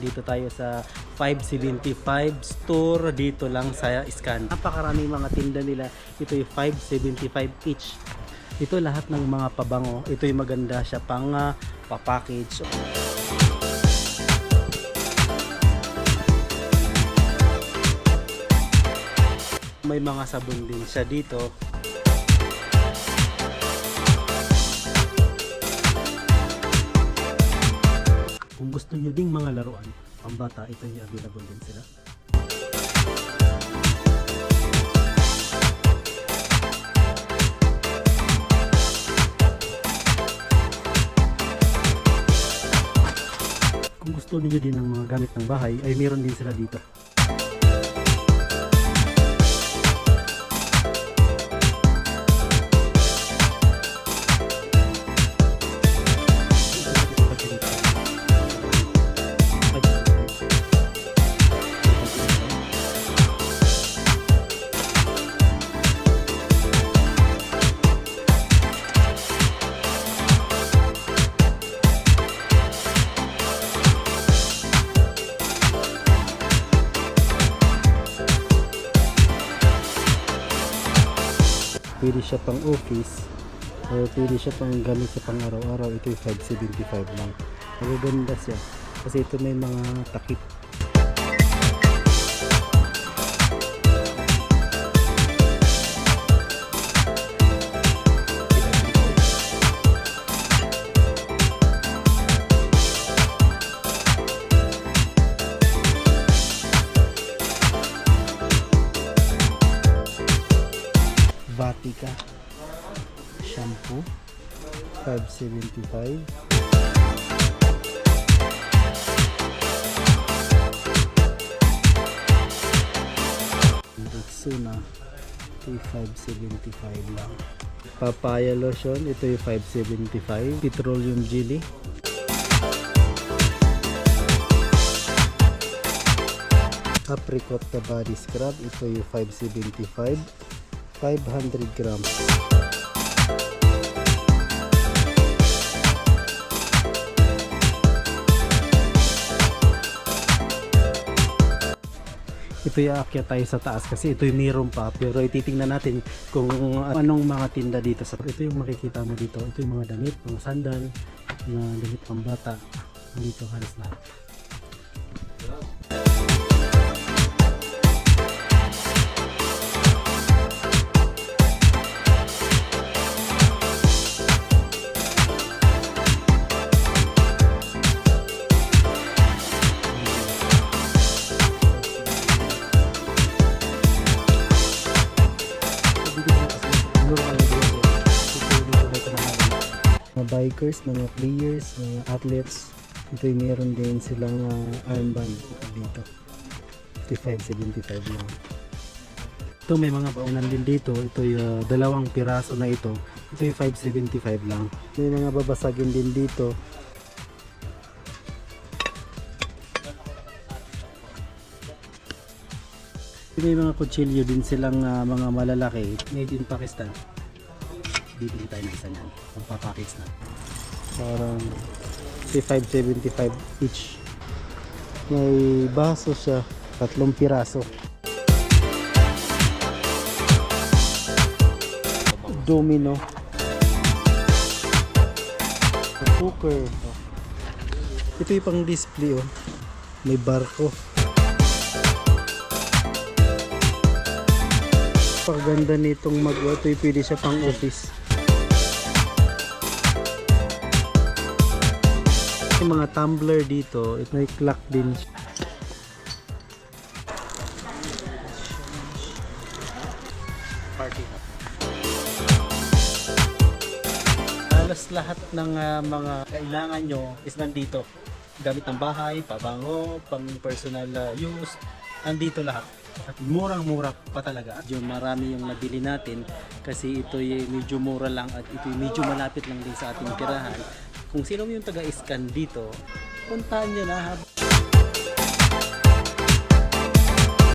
nandito tayo sa 575 store dito lang sa Scan. Napakaraming mga tinda nila. Ito yung 575 each. Ito lahat ng mga pabango. Ito yung maganda siya pang papackage. May mga sabon din siya dito. Kung gusto nyo ding mga laruan, pambata, ito yung available din sila. Kung gusto niyo din ng mga gamit ng bahay, ay meron din sila dito. Pwede siya pang office o pwede siya pang gamit sa pang araw-araw. Ito yung 575 lang. Magaganda siya kasi ito may mga takip. Vatica shampoo 575. Rexona ito yung 575 lang. Papaya lotion ito yung 575. Petroleum jelly apricot na body scrub ito yung 575. 500 grams. Ito yung aakyat tayo sa taas kasi ito yung meron pa, pero ititingnan natin kung anong mga tinda dito. Ito yung makikita mo dito. Ito yung mga damit, mga sandal, mga damit pang bata. Dito halos lahat. Mga bikers, mga players, mga athletes, ito yung meron din silang armband dito. 575 lang. Ito may mga baunan din dito. Ito yung dalawang piraso na ito. Ito yung 575 lang. May mga babasagin din dito. May mga kutsilyo din silang mga malalaki. Made in Pakistan. Bibili tayo ng isa niyan. Magpapackage na. Parang 575 each. May baso siya. 3 piraso. Domino. Cooker. Ito yung pang display oh. May barko. Paganda nitong ito yung pwede siya pang office. Yung mga tumbler dito, ito may clock din. Party hat. Halos lahat ng mga kailangan nyo is nandito. Gamit ng bahay, pabango, pang personal use, nandito lahat. At murang-mura pa talaga. Medyo marami yung nabili natin kasi ito yung medyo mura lang at ito yung medyo malapit lang din sa ating tirahan. Kung sino yung taga-scan dito, puntahan nyo na.